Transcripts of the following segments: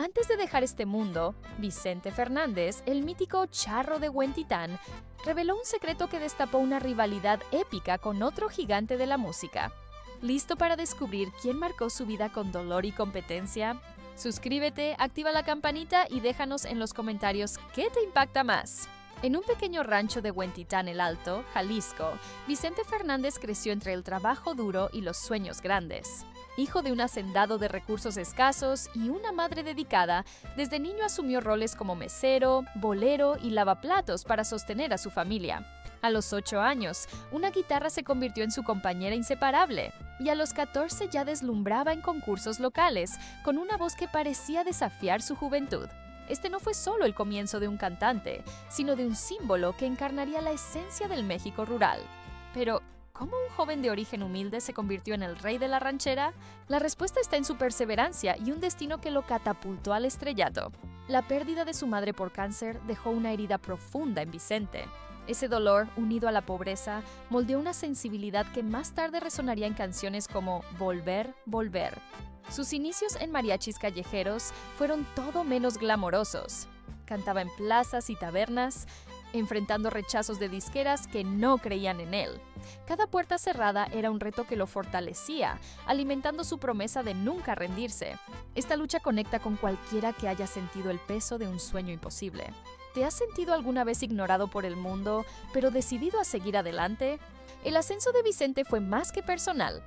Antes de dejar este mundo, Vicente Fernández, el mítico Charro de Huentitán, reveló un secreto que destapó una rivalidad épica con otro gigante de la música. ¿Listo para descubrir quién marcó su vida con dolor y competencia? Suscríbete, activa la campanita y déjanos en los comentarios qué te impacta más. En un pequeño rancho de Huentitán el Alto, Jalisco, Vicente Fernández creció entre el trabajo duro y los sueños grandes. Hijo de un hacendado de recursos escasos y una madre dedicada, desde niño asumió roles como mesero, bolero y lavaplatos para sostener a su familia. A los 8 años, una guitarra se convirtió en su compañera inseparable, y a los 14 ya deslumbraba en concursos locales, con una voz que parecía desafiar su juventud. Este no fue solo el comienzo de un cantante, sino de un símbolo que encarnaría la esencia del México rural. Pero, ¿cómo un joven de origen humilde se convirtió en el rey de la ranchera? La respuesta está en su perseverancia y un destino que lo catapultó al estrellato. La pérdida de su madre por cáncer dejó una herida profunda en Vicente. Ese dolor, unido a la pobreza, moldeó una sensibilidad que más tarde resonaría en canciones como Volver, Volver. Sus inicios en mariachis callejeros fueron todo menos glamorosos. Cantaba en plazas y tabernas, enfrentando rechazos de disqueras que no creían en él. Cada puerta cerrada era un reto que lo fortalecía, alimentando su promesa de nunca rendirse. Esta lucha conecta con cualquiera que haya sentido el peso de un sueño imposible. ¿Te has sentido alguna vez ignorado por el mundo, pero decidido a seguir adelante? El ascenso de Vicente fue más que personal.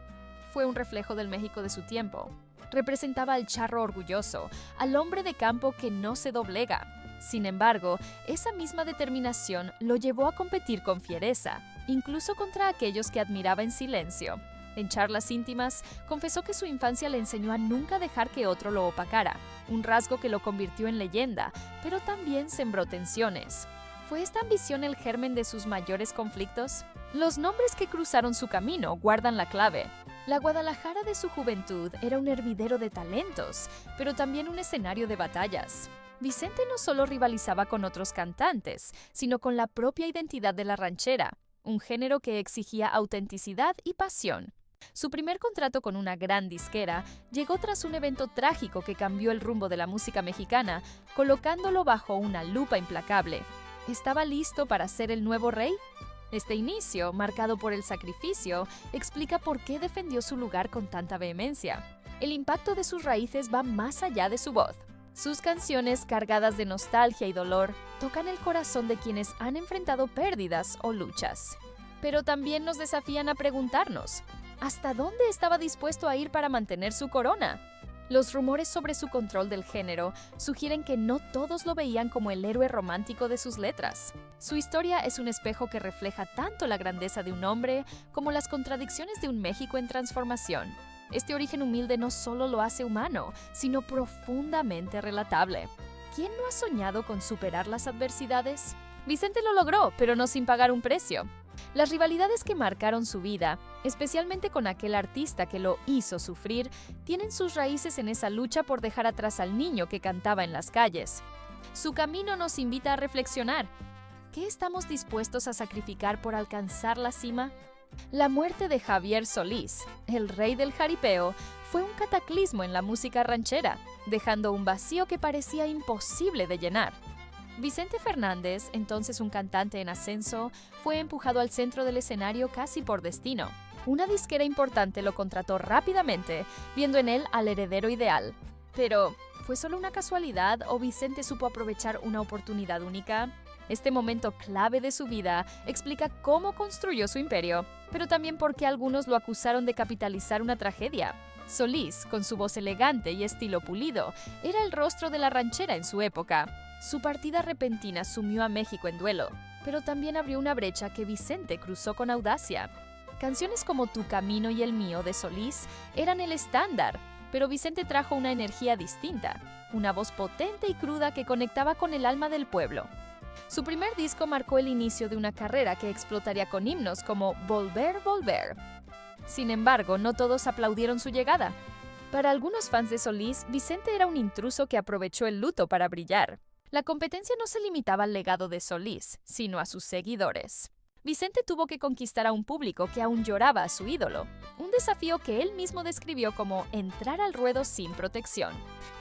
Fue un reflejo del México de su tiempo. Representaba al charro orgulloso, al hombre de campo que no se doblega. Sin embargo, esa misma determinación lo llevó a competir con fiereza, incluso contra aquellos que admiraba en silencio. En charlas íntimas, confesó que su infancia le enseñó a nunca dejar que otro lo opacara, un rasgo que lo convirtió en leyenda, pero también sembró tensiones. ¿Fue esta ambición el germen de sus mayores conflictos? Los nombres que cruzaron su camino guardan la clave. La Guadalajara de su juventud era un hervidero de talentos, pero también un escenario de batallas. Vicente no solo rivalizaba con otros cantantes, sino con la propia identidad de la ranchera, un género que exigía autenticidad y pasión. Su primer contrato con una gran disquera llegó tras un evento trágico que cambió el rumbo de la música mexicana, colocándolo bajo una lupa implacable. ¿Estaba listo para ser el nuevo rey? Este inicio, marcado por el sacrificio, explica por qué defendió su lugar con tanta vehemencia. El impacto de sus raíces va más allá de su voz. Sus canciones, cargadas de nostalgia y dolor, tocan el corazón de quienes han enfrentado pérdidas o luchas. Pero también nos desafían a preguntarnos, ¿hasta dónde estaba dispuesto a ir para mantener su corona? Los rumores sobre su control del género sugieren que no todos lo veían como el héroe romántico de sus letras. Su historia es un espejo que refleja tanto la grandeza de un hombre como las contradicciones de un México en transformación. Este origen humilde no solo lo hace humano, sino profundamente relatable. ¿Quién no ha soñado con superar las adversidades? Vicente lo logró, pero no sin pagar un precio. Las rivalidades que marcaron su vida, especialmente con aquel artista que lo hizo sufrir, tienen sus raíces en esa lucha por dejar atrás al niño que cantaba en las calles. Su camino nos invita a reflexionar. ¿Qué estamos dispuestos a sacrificar por alcanzar la cima? La muerte de Javier Solís, el rey del jaripeo, fue un cataclismo en la música ranchera, dejando un vacío que parecía imposible de llenar. Vicente Fernández, entonces un cantante en ascenso, fue empujado al centro del escenario casi por destino. Una disquera importante lo contrató rápidamente, viendo en él al heredero ideal. Pero, ¿fue solo una casualidad o Vicente supo aprovechar una oportunidad única? Este momento clave de su vida explica cómo construyó su imperio, pero también por qué algunos lo acusaron de capitalizar una tragedia. Solís, con su voz elegante y estilo pulido, era el rostro de la ranchera en su época. Su partida repentina sumió a México en duelo, pero también abrió una brecha que Vicente cruzó con audacia. Canciones como Tu camino y el mío de Solís eran el estándar, pero Vicente trajo una energía distinta, una voz potente y cruda que conectaba con el alma del pueblo. Su primer disco marcó el inicio de una carrera que explotaría con himnos como Volver, Volver. Sin embargo, no todos aplaudieron su llegada. Para algunos fans de Solís, Vicente era un intruso que aprovechó el luto para brillar. La competencia no se limitaba al legado de Solís, sino a sus seguidores. Vicente tuvo que conquistar a un público que aún lloraba a su ídolo, un desafío que él mismo describió como entrar al ruedo sin protección.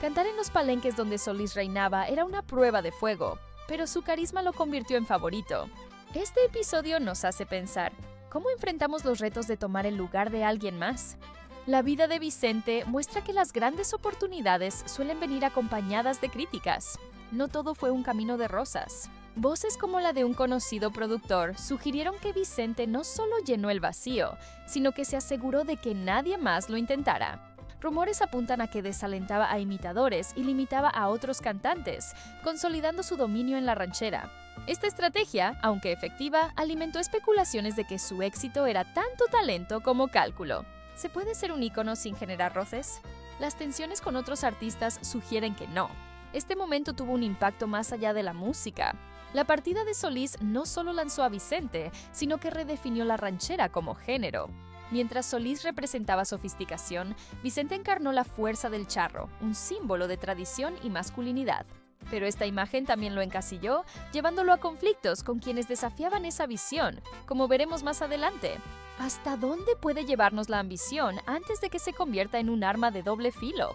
Cantar en los palenques donde Solís reinaba era una prueba de fuego, pero su carisma lo convirtió en favorito. Este episodio nos hace pensar, ¿cómo enfrentamos los retos de tomar el lugar de alguien más? La vida de Vicente muestra que las grandes oportunidades suelen venir acompañadas de críticas. No todo fue un camino de rosas. Voces como la de un conocido productor sugirieron que Vicente no solo llenó el vacío, sino que se aseguró de que nadie más lo intentara. Rumores apuntan a que desalentaba a imitadores y limitaba a otros cantantes, consolidando su dominio en la ranchera. Esta estrategia, aunque efectiva, alimentó especulaciones de que su éxito era tanto talento como cálculo. ¿Se puede ser un ícono sin generar roces? Las tensiones con otros artistas sugieren que no. Este momento tuvo un impacto más allá de la música. La partida de Solís no solo lanzó a Vicente, sino que redefinió la ranchera como género. Mientras Solís representaba sofisticación, Vicente encarnó la fuerza del charro, un símbolo de tradición y masculinidad. Pero esta imagen también lo encasilló, llevándolo a conflictos con quienes desafiaban esa visión, como veremos más adelante. ¿Hasta dónde puede llevarnos la ambición antes de que se convierta en un arma de doble filo?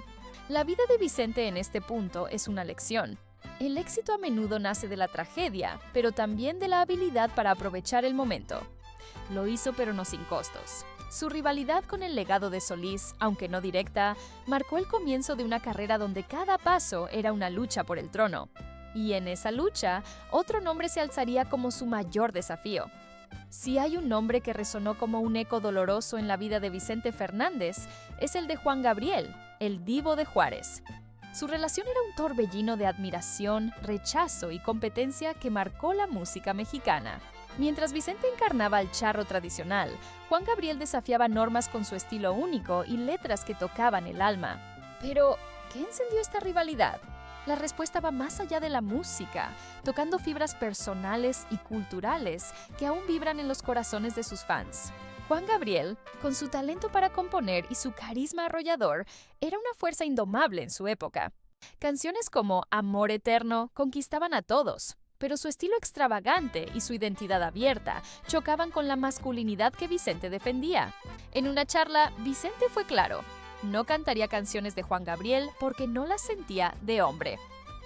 La vida de Vicente en este punto es una lección. El éxito a menudo nace de la tragedia, pero también de la habilidad para aprovechar el momento. Lo hizo pero no sin costos. Su rivalidad con el legado de Solís, aunque no directa, marcó el comienzo de una carrera donde cada paso era una lucha por el trono. Y en esa lucha, otro nombre se alzaría como su mayor desafío. Si hay un nombre que resonó como un eco doloroso en la vida de Vicente Fernández, es el de Juan Gabriel, el divo de Juárez. Su relación era un torbellino de admiración, rechazo y competencia que marcó la música mexicana. Mientras Vicente encarnaba al charro tradicional, Juan Gabriel desafiaba normas con su estilo único y letras que tocaban el alma. Pero, ¿qué encendió esta rivalidad? La respuesta va más allá de la música, tocando fibras personales y culturales que aún vibran en los corazones de sus fans. Juan Gabriel, con su talento para componer y su carisma arrollador, era una fuerza indomable en su época. Canciones como Amor Eterno conquistaban a todos, pero su estilo extravagante y su identidad abierta chocaban con la masculinidad que Vicente defendía. En una charla, Vicente fue claro: no cantaría canciones de Juan Gabriel porque no las sentía de hombre.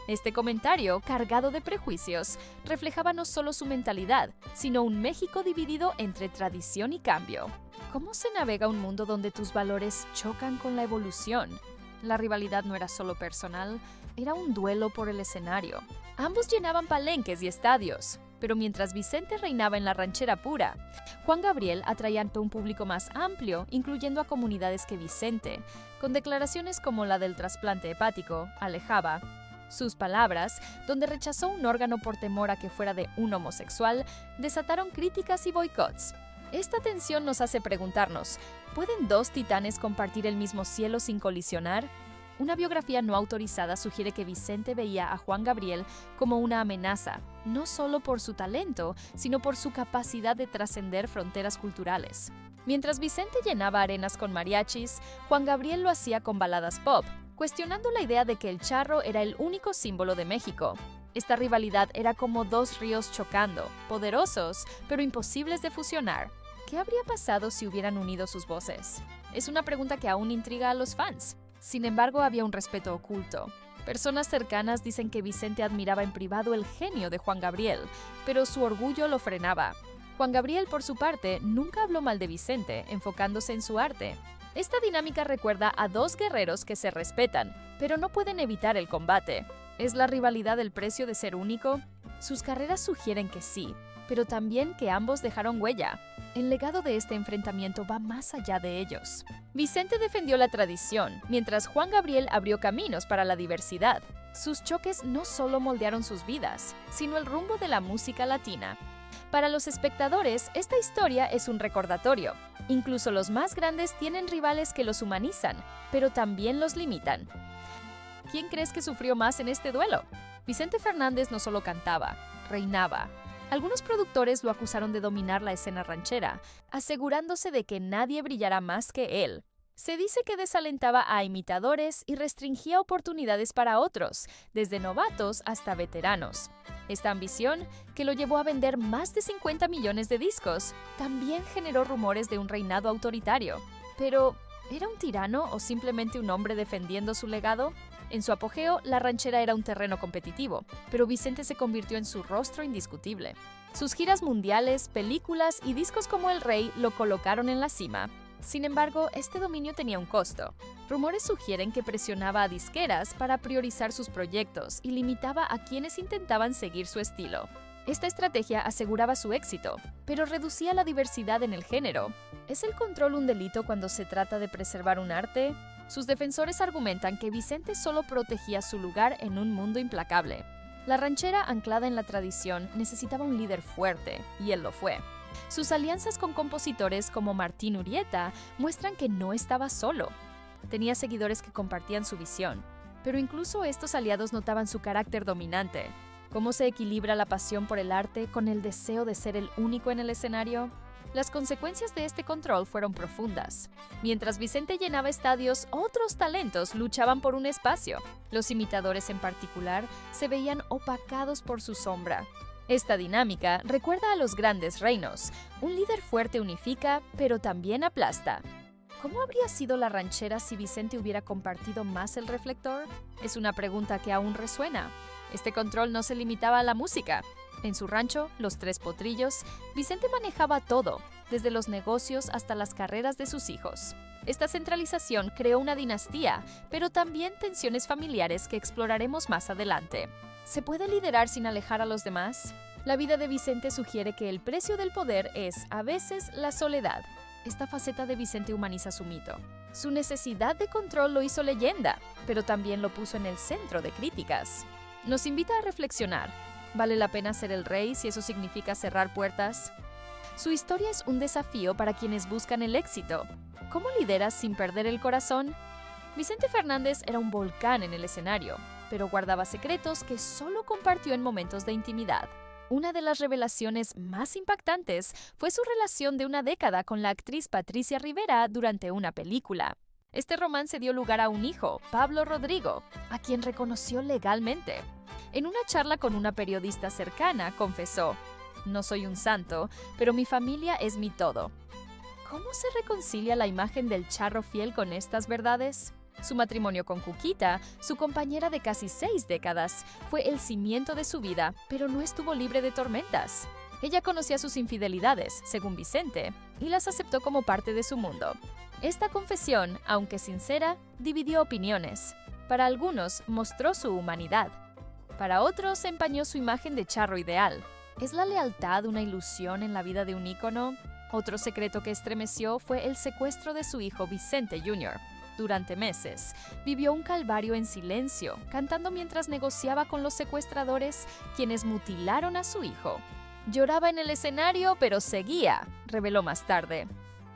Este comentario, cargado de prejuicios, reflejaba no solo su mentalidad, sino un México dividido entre tradición y cambio. ¿Cómo se navega un mundo donde tus valores chocan con la evolución? La rivalidad no era solo personal, era un duelo por el escenario. Ambos llenaban palenques y estadios, pero mientras Vicente reinaba en la ranchera pura, Juan Gabriel atraía ante un público más amplio, incluyendo a comunidades que Vicente, con declaraciones como la del trasplante hepático, alejaba. Sus palabras, donde rechazó un órgano por temor a que fuera de un homosexual, desataron críticas y boicots. Esta tensión nos hace preguntarnos, ¿pueden dos titanes compartir el mismo cielo sin colisionar? Una biografía no autorizada sugiere que Vicente veía a Juan Gabriel como una amenaza, no solo por su talento, sino por su capacidad de trascender fronteras culturales. Mientras Vicente llenaba arenas con mariachis, Juan Gabriel lo hacía con baladas pop, cuestionando la idea de que el charro era el único símbolo de México. Esta rivalidad era como dos ríos chocando, poderosos, pero imposibles de fusionar. ¿Qué habría pasado si hubieran unido sus voces? Es una pregunta que aún intriga a los fans. Sin embargo, había un respeto oculto. Personas cercanas dicen que Vicente admiraba en privado el genio de Juan Gabriel, pero su orgullo lo frenaba. Juan Gabriel, por su parte, nunca habló mal de Vicente, enfocándose en su arte. Esta dinámica recuerda a dos guerreros que se respetan, pero no pueden evitar el combate. ¿Es la rivalidad el precio de ser único? Sus carreras sugieren que sí, pero también que ambos dejaron huella. El legado de este enfrentamiento va más allá de ellos. Vicente defendió la tradición, mientras Juan Gabriel abrió caminos para la diversidad. Sus choques no solo moldearon sus vidas, sino el rumbo de la música latina. Para los espectadores, esta historia es un recordatorio. Incluso los más grandes tienen rivales que los humanizan, pero también los limitan. ¿Quién crees que sufrió más en este duelo? Vicente Fernández no solo cantaba, reinaba. Algunos productores lo acusaron de dominar la escena ranchera, asegurándose de que nadie brillara más que él. Se dice que desalentaba a imitadores y restringía oportunidades para otros, desde novatos hasta veteranos. Esta ambición, que lo llevó a vender más de 50 millones de discos, también generó rumores de un reinado autoritario. Pero, ¿era un tirano o simplemente un hombre defendiendo su legado? En su apogeo, la ranchera era un terreno competitivo, pero Vicente se convirtió en su rostro indiscutible. Sus giras mundiales, películas y discos como El Rey lo colocaron en la cima. Sin embargo, este dominio tenía un costo. Rumores sugieren que presionaba a disqueras para priorizar sus proyectos y limitaba a quienes intentaban seguir su estilo. Esta estrategia aseguraba su éxito, pero reducía la diversidad en el género. ¿Es el control un delito cuando se trata de preservar un arte? Sus defensores argumentan que Vicente solo protegía su lugar en un mundo implacable. La ranchera, anclada en la tradición, necesitaba un líder fuerte, y él lo fue. Sus alianzas con compositores como Martín Urieta muestran que no estaba solo. Tenía seguidores que compartían su visión, pero incluso estos aliados notaban su carácter dominante. ¿Cómo se equilibra la pasión por el arte con el deseo de ser el único en el escenario? Las consecuencias de este control fueron profundas. Mientras Vicente llenaba estadios, otros talentos luchaban por un espacio. Los imitadores en particular se veían opacados por su sombra. Esta dinámica recuerda a los grandes reinos. Un líder fuerte unifica, pero también aplasta. ¿Cómo habría sido la ranchera si Vicente hubiera compartido más el reflector? Es una pregunta que aún resuena. Este control no se limitaba a la música. En su rancho, Los Tres Potrillos, Vicente manejaba todo, desde los negocios hasta las carreras de sus hijos. Esta centralización creó una dinastía, pero también tensiones familiares que exploraremos más adelante. ¿Se puede liderar sin alejar a los demás? La vida de Vicente sugiere que el precio del poder es, a veces, la soledad. Esta faceta de Vicente humaniza su mito. Su necesidad de control lo hizo leyenda, pero también lo puso en el centro de críticas. Nos invita a reflexionar. ¿Vale la pena ser el rey si eso significa cerrar puertas? Su historia es un desafío para quienes buscan el éxito. ¿Cómo lideras sin perder el corazón? Vicente Fernández era un volcán en el escenario, pero guardaba secretos que solo compartió en momentos de intimidad. Una de las revelaciones más impactantes fue su relación de una década con la actriz Patricia Rivera durante una película. Este romance dio lugar a un hijo, Pablo Rodrigo, a quien reconoció legalmente. En una charla con una periodista cercana, confesó: «No soy un santo, pero mi familia es mi todo». ¿Cómo se reconcilia la imagen del charro fiel con estas verdades? Su matrimonio con Cuquita, su compañera de casi 6 décadas, fue el cimiento de su vida, pero no estuvo libre de tormentas. Ella conocía sus infidelidades, según Vicente, y las aceptó como parte de su mundo. Esta confesión, aunque sincera, dividió opiniones. Para algunos, mostró su humanidad. Para otros, empañó su imagen de charro ideal. ¿Es la lealtad una ilusión en la vida de un ícono? Otro secreto que estremeció fue el secuestro de su hijo Vicente Jr. Durante meses, vivió un calvario en silencio, cantando mientras negociaba con los secuestradores, quienes mutilaron a su hijo. Lloraba en el escenario, pero seguía, reveló más tarde.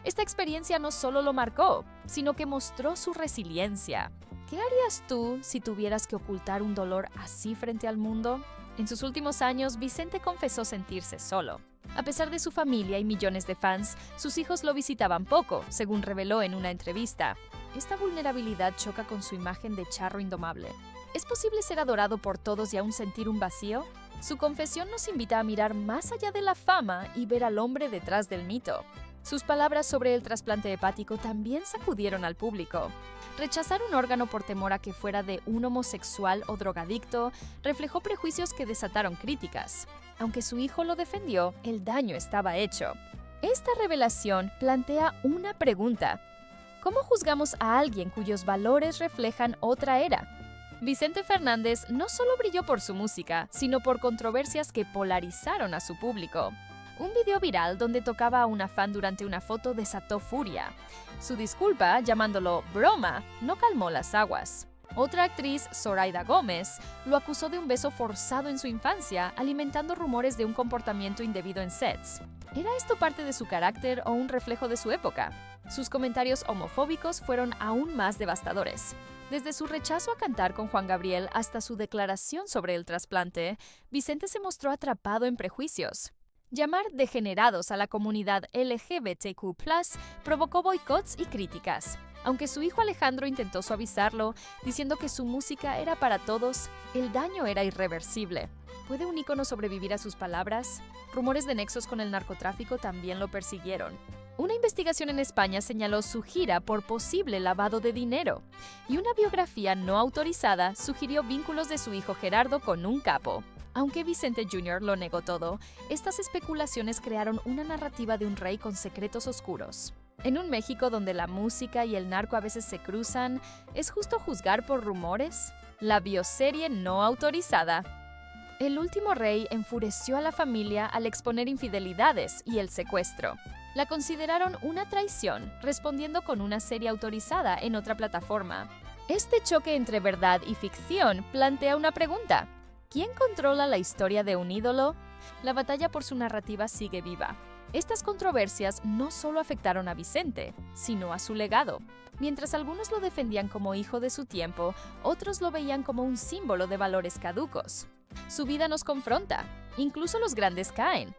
Esta experiencia no solo lo marcó, sino que mostró su resiliencia. ¿Qué harías tú si tuvieras que ocultar un dolor así frente al mundo? En sus últimos años, Vicente confesó sentirse solo. A pesar de su familia y millones de fans, sus hijos lo visitaban poco, según reveló en una entrevista. Esta vulnerabilidad choca con su imagen de charro indomable. ¿Es posible ser adorado por todos y aún sentir un vacío? Su confesión nos invita a mirar más allá de la fama y ver al hombre detrás del mito. Sus palabras sobre el trasplante hepático también sacudieron al público. Rechazar un órgano por temor a que fuera de un homosexual o drogadicto reflejó prejuicios que desataron críticas. Aunque su hijo lo defendió, el daño estaba hecho. Esta revelación plantea una pregunta: ¿cómo juzgamos a alguien cuyos valores reflejan otra era? Vicente Fernández no solo brilló por su música, sino por controversias que polarizaron a su público. Un video viral donde tocaba a una fan durante una foto desató furia. Su disculpa, llamándolo broma, no calmó las aguas. Otra actriz, Zoraida Gómez, lo acusó de un beso forzado en su infancia, alimentando rumores de un comportamiento indebido en sets. ¿Era esto parte de su carácter o un reflejo de su época? Sus comentarios homofóbicos fueron aún más devastadores. Desde su rechazo a cantar con Juan Gabriel hasta su declaración sobre el trasplante, Vicente se mostró atrapado en prejuicios. Llamar degenerados a la comunidad LGBTQ+ provocó boicots y críticas. Aunque su hijo Alejandro intentó suavizarlo, diciendo que su música era para todos, el daño era irreversible. ¿Puede un ícono sobrevivir a sus palabras? Rumores de nexos con el narcotráfico también lo persiguieron. Una investigación en España señaló su gira por posible lavado de dinero, y una biografía no autorizada sugirió vínculos de su hijo Gerardo con un capo. Aunque Vicente Jr. lo negó todo, estas especulaciones crearon una narrativa de un rey con secretos oscuros. En un México donde la música y el narco a veces se cruzan, ¿es justo juzgar por rumores? La bioserie no autorizada. El último rey enfureció a la familia al exponer infidelidades y el secuestro. La consideraron una traición, respondiendo con una serie autorizada en otra plataforma. Este choque entre verdad y ficción plantea una pregunta. ¿Quién controla la historia de un ídolo? La batalla por su narrativa sigue viva. Estas controversias no solo afectaron a Vicente, sino a su legado. Mientras algunos lo defendían como hijo de su tiempo, otros lo veían como un símbolo de valores caducos. Su vida nos confronta, incluso los grandes caen.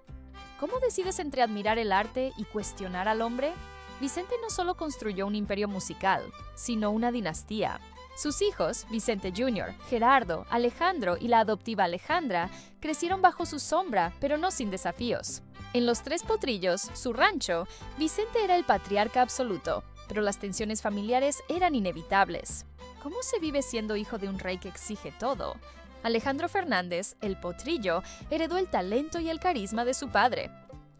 ¿Cómo decides entre admirar el arte y cuestionar al hombre? Vicente no solo construyó un imperio musical, sino una dinastía. Sus hijos, Vicente Jr., Gerardo, Alejandro y la adoptiva Alejandra, crecieron bajo su sombra, pero no sin desafíos. En Los Tres Potrillos, su rancho, Vicente era el patriarca absoluto, pero las tensiones familiares eran inevitables. ¿Cómo se vive siendo hijo de un rey que exige todo? Alejandro Fernández, el Potrillo, heredó el talento y el carisma de su padre.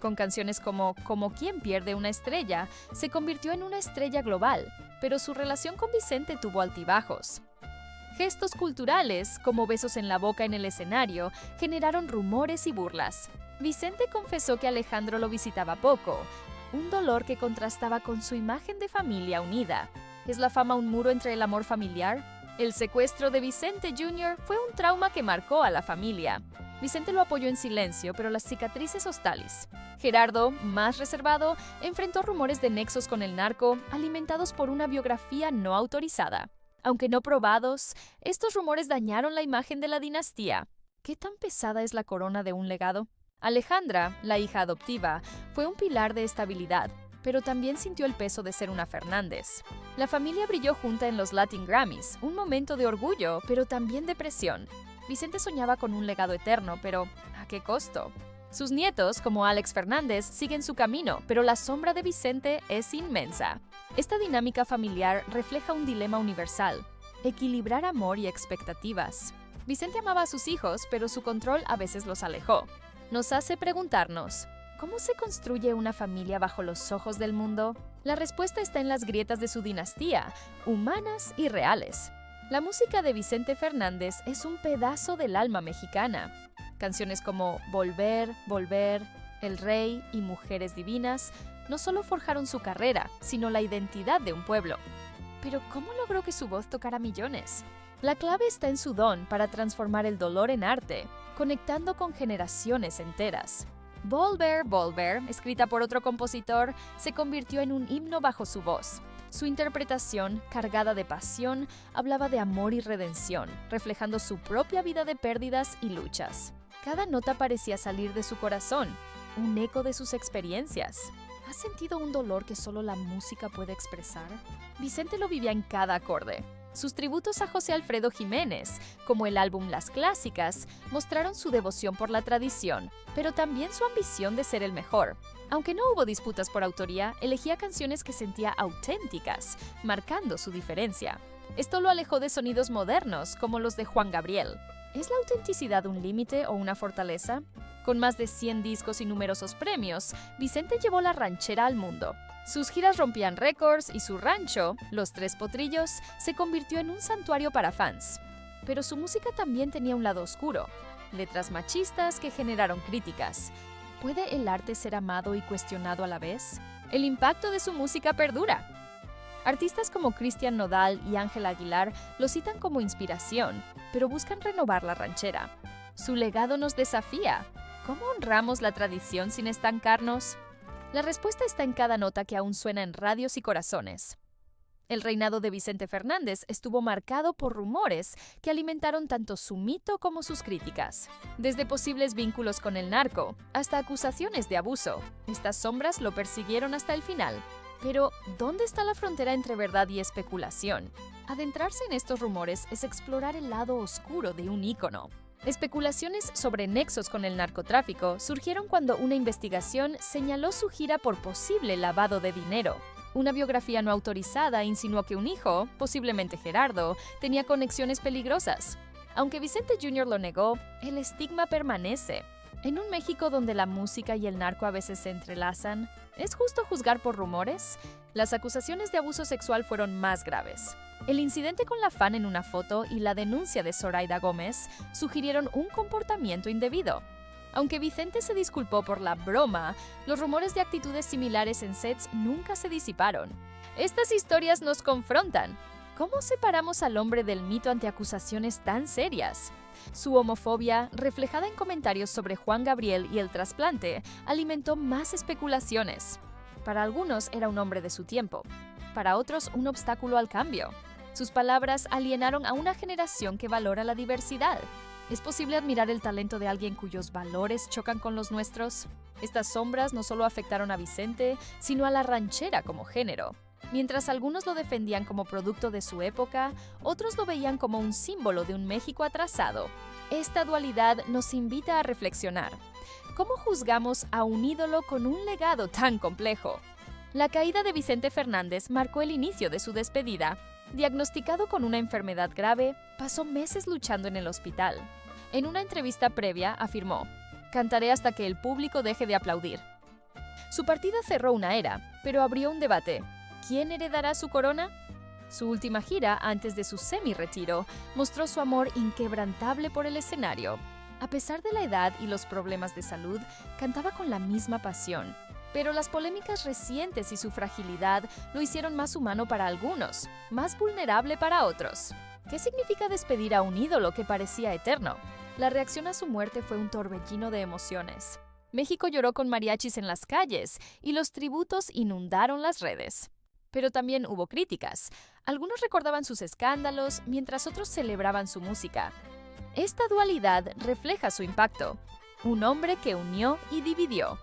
Con canciones como quien pierde una estrella, se convirtió en una estrella global, pero su relación con Vicente tuvo altibajos. Gestos culturales, como besos en la boca en el escenario, generaron rumores y burlas. Vicente confesó que Alejandro lo visitaba poco, un dolor que contrastaba con su imagen de familia unida. ¿Es la fama un muro entre el amor familiar? El secuestro de Vicente Jr. fue un trauma que marcó a la familia. Vicente lo apoyó en silencio, pero las cicatrices hostiles. Gerardo, más reservado, enfrentó rumores de nexos con el narco, alimentados por una biografía no autorizada. Aunque no probados, estos rumores dañaron la imagen de la dinastía. ¿Qué tan pesada es la corona de un legado? Alejandra, la hija adoptiva, fue un pilar de estabilidad, pero también sintió el peso de ser una Fernández. La familia brilló junta en los Latin Grammys, un momento de orgullo, pero también de presión. Vicente soñaba con un legado eterno, pero ¿a qué costo? Sus nietos, como Alex Fernández, siguen su camino, pero la sombra de Vicente es inmensa. Esta dinámica familiar refleja un dilema universal: equilibrar amor y expectativas. Vicente amaba a sus hijos, pero su control a veces los alejó. Nos hace preguntarnos, ¿cómo se construye una familia bajo los ojos del mundo? La respuesta está en las grietas de su dinastía, humanas y reales. La música de Vicente Fernández es un pedazo del alma mexicana. Canciones como Volver, Volver, El Rey y Mujeres Divinas no solo forjaron su carrera, sino la identidad de un pueblo. Pero ¿cómo logró que su voz tocara millones? La clave está en su don para transformar el dolor en arte, conectando con generaciones enteras. Volver, Volver, escrita por otro compositor, se convirtió en un himno bajo su voz. Su interpretación, cargada de pasión, hablaba de amor y redención, reflejando su propia vida de pérdidas y luchas. Cada nota parecía salir de su corazón, un eco de sus experiencias. ¿Has sentido un dolor que solo la música puede expresar? Vicente lo vivía en cada acorde. Sus tributos a José Alfredo Jiménez, como el álbum Las Clásicas, mostraron su devoción por la tradición, pero también su ambición de ser el mejor. Aunque no hubo disputas por autoría, elegía canciones que sentía auténticas, marcando su diferencia. Esto lo alejó de sonidos modernos, como los de Juan Gabriel. ¿Es la autenticidad un límite o una fortaleza? Con más de 100 discos y numerosos premios, Vicente llevó la ranchera al mundo. Sus giras rompían récords y su rancho, Los Tres Potrillos, se convirtió en un santuario para fans. Pero su música también tenía un lado oscuro, letras machistas que generaron críticas. ¿Puede el arte ser amado y cuestionado a la vez? El impacto de su música perdura. Artistas como Cristian Nodal y Ángel Aguilar lo citan como inspiración, pero buscan renovar la ranchera. Su legado nos desafía. ¿Cómo honramos la tradición sin estancarnos? La respuesta está en cada nota que aún suena en radios y corazones. El reinado de Vicente Fernández estuvo marcado por rumores que alimentaron tanto su mito como sus críticas. Desde posibles vínculos con el narco hasta acusaciones de abuso, estas sombras lo persiguieron hasta el final. Pero, ¿dónde está la frontera entre verdad y especulación? Adentrarse en estos rumores es explorar el lado oscuro de un ícono. Especulaciones sobre nexos con el narcotráfico surgieron cuando una investigación señaló su gira por posible lavado de dinero. Una biografía no autorizada insinuó que un hijo, posiblemente Gerardo, tenía conexiones peligrosas. Aunque Vicente Jr. lo negó, el estigma permanece. En un México donde la música y el narco a veces se entrelazan, ¿es justo juzgar por rumores? Las acusaciones de abuso sexual fueron más graves. El incidente con la fan en una foto y la denuncia de Zoraida Gómez sugirieron un comportamiento indebido. Aunque Vicente se disculpó por la broma, los rumores de actitudes similares en sets nunca se disiparon. Estas historias nos confrontan. ¿Cómo separamos al hombre del mito ante acusaciones tan serias? Su homofobia, reflejada en comentarios sobre Juan Gabriel y el trasplante, alimentó más especulaciones. Para algunos era un hombre de su tiempo, para otros un obstáculo al cambio. Sus palabras alienaron a una generación que valora la diversidad. ¿Es posible admirar el talento de alguien cuyos valores chocan con los nuestros? Estas sombras no solo afectaron a Vicente, sino a la ranchera como género. Mientras algunos lo defendían como producto de su época, otros lo veían como un símbolo de un México atrasado. Esta dualidad nos invita a reflexionar. ¿Cómo juzgamos a un ídolo con un legado tan complejo? La caída de Vicente Fernández marcó el inicio de su despedida. Diagnosticado con una enfermedad grave, pasó meses luchando en el hospital. En una entrevista previa afirmó: "Cantaré hasta que el público deje de aplaudir". Su partida cerró una era, pero abrió un debate. ¿Quién heredará su corona? Su última gira, antes de su semi-retiro, mostró su amor inquebrantable por el escenario. A pesar de la edad y los problemas de salud, cantaba con la misma pasión. Pero las polémicas recientes y su fragilidad lo hicieron más humano para algunos, más vulnerable para otros. ¿Qué significa despedir a un ídolo que parecía eterno? La reacción a su muerte fue un torbellino de emociones. México lloró con mariachis en las calles y los tributos inundaron las redes. Pero también hubo críticas. Algunos recordaban sus escándalos, mientras otros celebraban su música. Esta dualidad refleja su impacto. Un hombre que unió y dividió.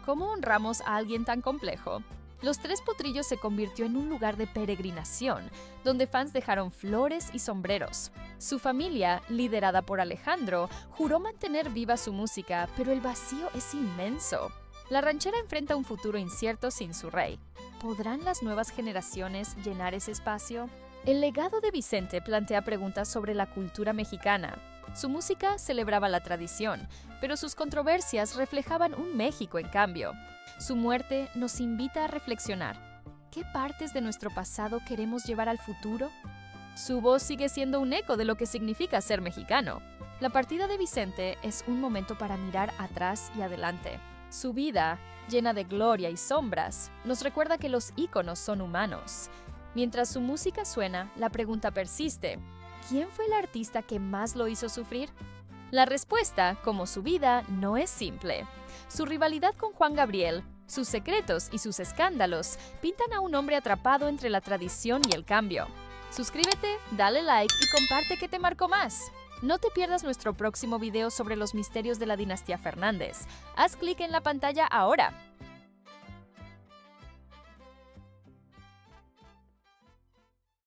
¿Cómo honramos a alguien tan complejo? Los Tres Potrillos se convirtió en un lugar de peregrinación, donde fans dejaron flores y sombreros. Su familia, liderada por Alejandro, juró mantener viva su música, pero el vacío es inmenso. La ranchera enfrenta un futuro incierto sin su rey. ¿Podrán las nuevas generaciones llenar ese espacio? El legado de Vicente plantea preguntas sobre la cultura mexicana. Su música celebraba la tradición, pero sus controversias reflejaban un México en cambio. Su muerte nos invita a reflexionar. ¿Qué partes de nuestro pasado queremos llevar al futuro? Su voz sigue siendo un eco de lo que significa ser mexicano. La partida de Vicente es un momento para mirar atrás y adelante. Su vida, llena de gloria y sombras, nos recuerda que los íconos son humanos. Mientras su música suena, la pregunta persiste: ¿quién fue el artista que más lo hizo sufrir? La respuesta, como su vida, no es simple. Su rivalidad con Juan Gabriel, sus secretos y sus escándalos pintan a un hombre atrapado entre la tradición y el cambio. Suscríbete, dale like y comparte qué te marcó más. No te pierdas nuestro próximo video sobre los misterios de la dinastía Fernández. Haz clic en la pantalla ahora.